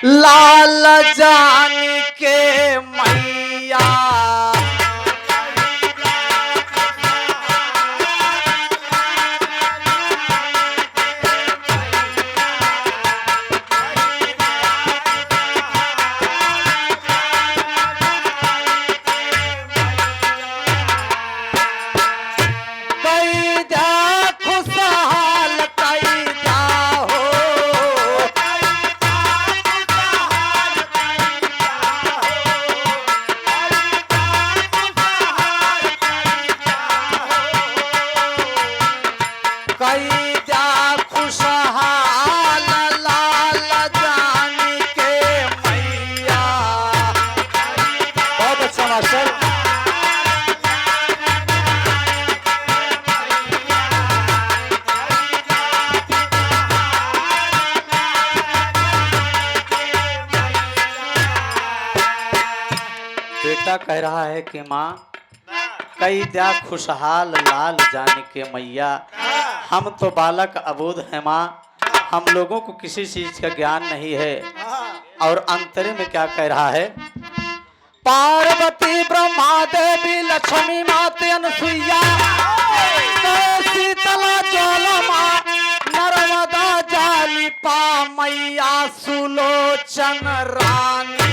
लाल जान के मैया। बेटा कह रहा है कि माँ कई द्या खुशहाल लाल जान के मैया। हम तो बालक अबोध हैं माँ, हम लोगों को किसी चीज का ज्ञान नहीं है। और अंतरे में क्या कह रहा है? पार्वती ब्रह्मा देवी लक्ष्मी माते अनुसुईया, शीतला ज्वाला माँ नर्मदा जालिपा मैया सुलोचन रानी।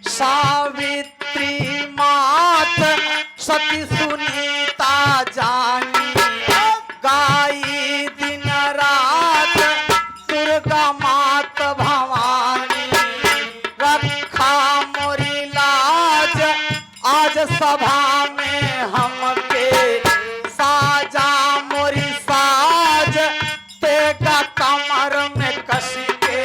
सावित्री मात सती सुनीता जानी, गाई दिन रात दुर्गा मात भवानी। रखा मोरी लाज आज सभा में हमके, साजा मोरी साज तेगा कमर में कस के।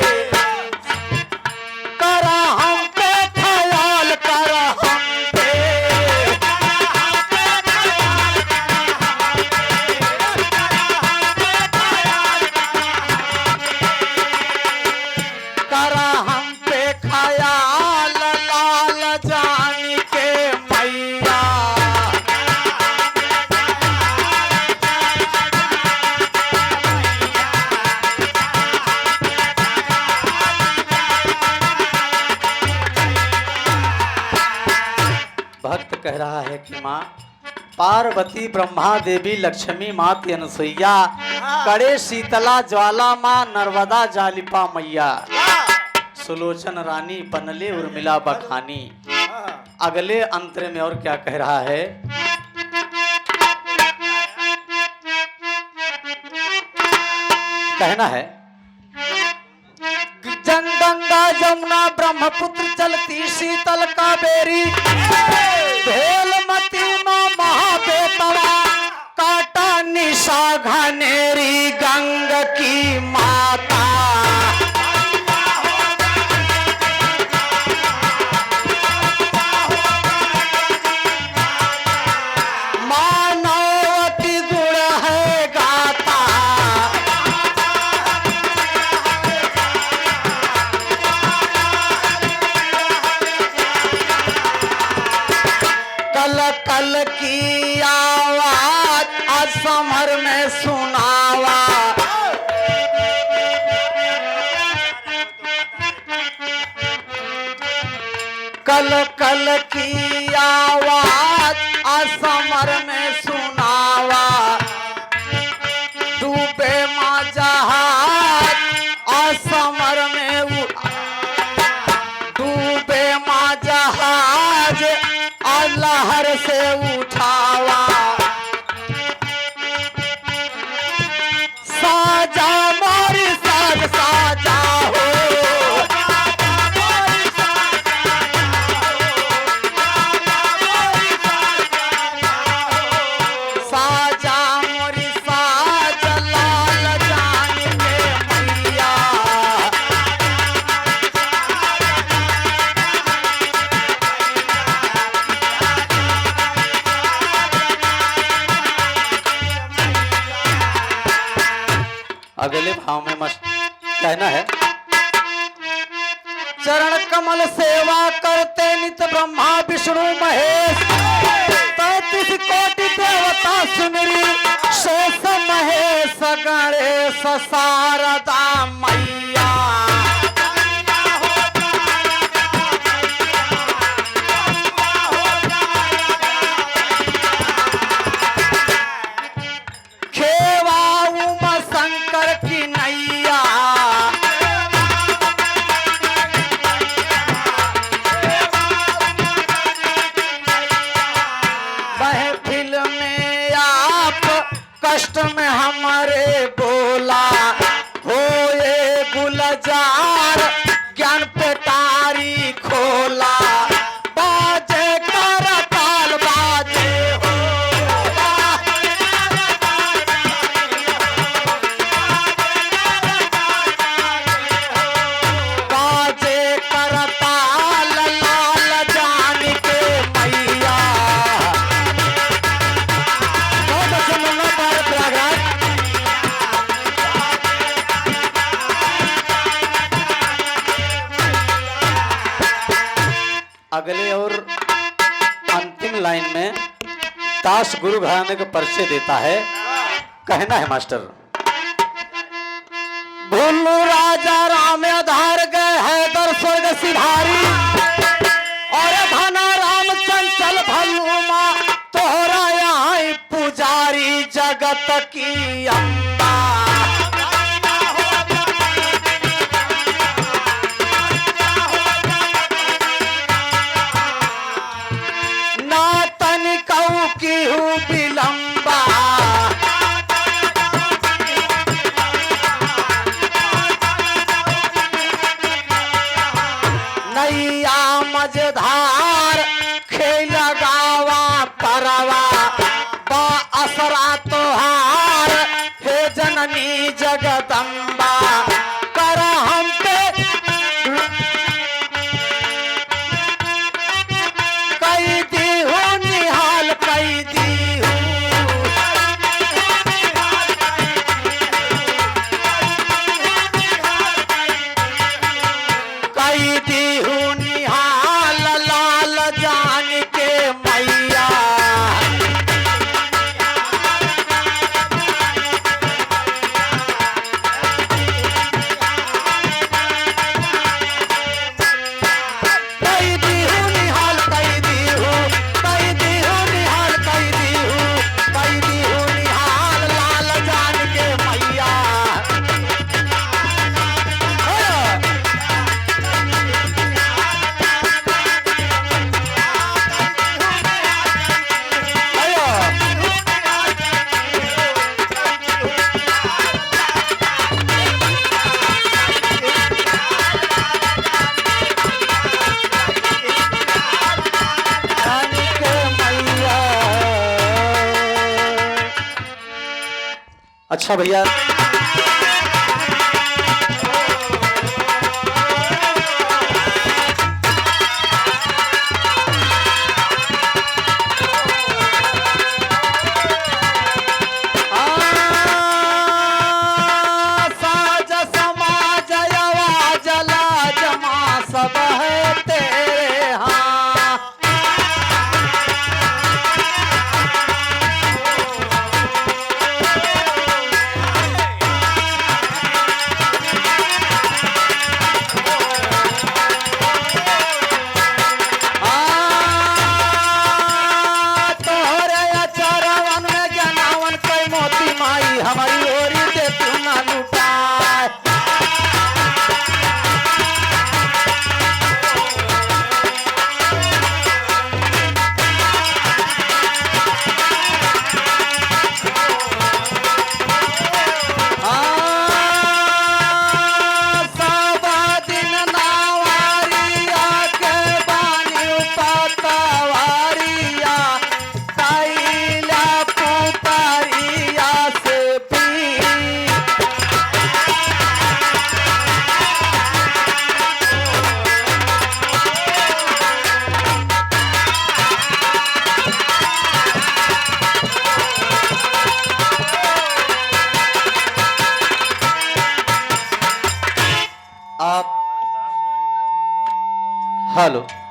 करा हम पे ख्याल कर हम पे, करा हम पे ख्याल लाल जान के मैया। भक्त कह रहा है कि माँ पार्वती ब्रह्मा देवी लक्ष्मी माते अनुसुईया, कड़े शीतला ज्वाला माँ नर्मदा जालिपा मैया। सुलोचन रानी बनले उर्मिला बखानी। अगले अंतरे में और क्या कह रहा है? कहना है गंगा जमुना ब्रह्मपुत्र चलती शीतल कावेरी, भेलमती माँ महाबेतवा काटा निशा घनेरी गंग की माता। मानवती गुण है गाता, कल कल की आवाज आज समर में सुनावा। कल कल की आवाज आज समर में सुनावा। डूबे माँ जहाज आज समर में, डूबे माँ जहाज लहर से उठावा। साजा मोरी साज साजा हो, साजा मोरी साज लाल जान के मैया। अगले भाव में मस्त कहना है, चरण कमल सेवा करते नित ब्रह्मा विष्णु महेश, 33 कोटि देवता सुमिरी शेष महेश गणेश शारदा मैया। खेवा उमा शंकर की नैया, महफिल में आप कष्ट में हमारे बोला, होए गुलजार ज्ञान पेटारी खोला, बाजे कर ताल बाजे हो, बाजे कर ताल लाल जान के मैया। बहुत अच्छा मुन्ना पार प्रयागराज। अगले और अंतिम लाइन में दास गुरु घराने का परिचय देता है, कहना है मास्टर, भुल्लू राजा राम आधार गए हैदर स्वर्ग सिधारी, और धना राम चंचल भल्लू माँ तोहरा यहाँ पुजारी जगत की अम्बा। ना तनिकऊ की हूँ विलंबा, नैया मजेदार खेल गावा परवा, बा असरा तोहार हे जननी जगदम्बा, कर हम पे कई दी हूँ निहाल, कई दी हूँ कई दी हूँ निहाल लाल जान के मैया। कई दी हूँ निहाल, कई दी हूँ, कई दी हूँ निहाल, कई दी हूँ, कई दी हूँ निहाल लाल जान के मैया। रानी के मैया। अच्छा भैया, साज समाज आवाज लाज माँ सब है तेरे हाँ।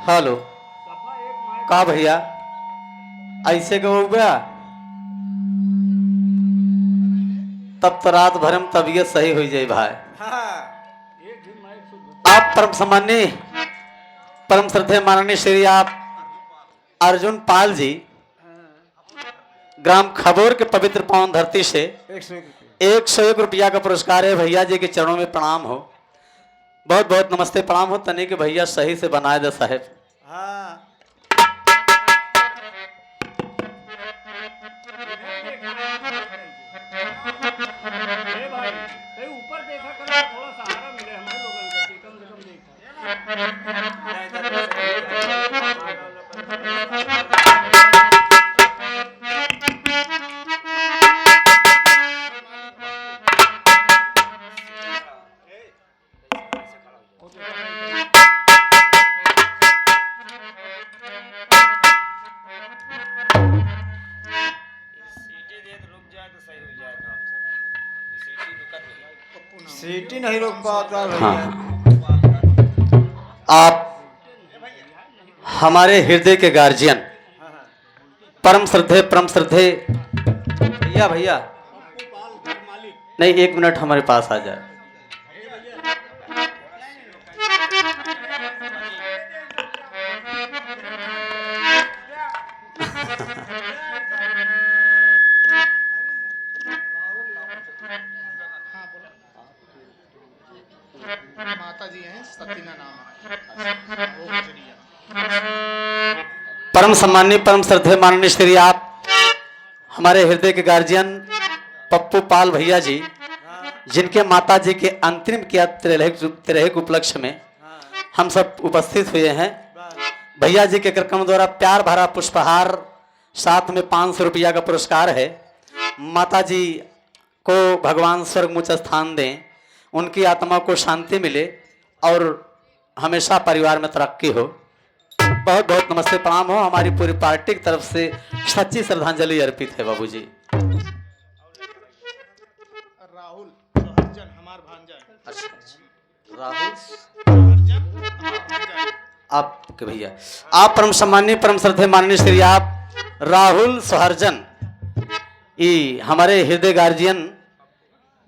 हेलो का भैया ऐसे क्यों हो गया? तब तो रात भर में तबीयत सही हो जाए भाई। आप परम सम्मानी परम श्रद्धेय माननीय श्री आप अर्जुन पाल जी ग्राम खबोर के पवित्र पावन धरती से 101 रुपया का पुरस्कार है। भैया जी के चरणों में प्रणाम हो, बहुत बहुत नमस्ते प्रणाम हो। तने के भैया सही से बनाए दे साहेब। ऊपर देखा करो, थोड़ा सहारा मिले हमारे लोगों का, कम से कम सीटी नहीं रोक पाता भैया। हाँ, आप हमारे हृदय के गार्जियन परम श्रद्धेय भैया भैया नहीं, 1 मिनट हमारे पास आ जाए। माता जी हैं, सतीना नाम है। परम सम्मानीय परम श्रद्धेय माननीय श्री आप हमारे हृदय के गार्जियन पप्पू पाल भैया जी, जिनके माता जी के अंतरिम किया तिरह के उपलक्ष्य में हम सब उपस्थित हुए हैं। भैया जी के कार्यक्रम द्वारा प्यार भरा पुष्पहार, साथ में 500 रुपया का पुरस्कार है। माता जी को भगवान स्वर्ग उच्च स्थान दें, उनकी आत्मा को शांति मिले और हमेशा परिवार में तरक्की हो। बहुत बहुत नमस्ते प्रणाम हो। हमारी पूरी पार्टी की तरफ से सच्ची श्रद्धांजलि अर्पित है बाबूजी। राहुल सोहरजन हमार भांजा है। राहुल आपके भैया आप परम सम्मानीय परम श्रद्धेय माननीय श्री आप राहुल सोहरजन, ये हमारे हृदय गार्जियन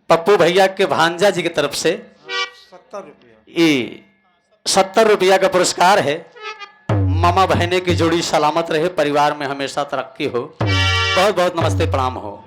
पप्पू भैया के भांजा जी की तरफ से 70 रुपया। ये 70 रुपया का पुरस्कार है। मामा बहने की जोड़ी सलामत रहे, परिवार में हमेशा तरक्की हो। बहुत बहुत नमस्ते प्रणाम हो।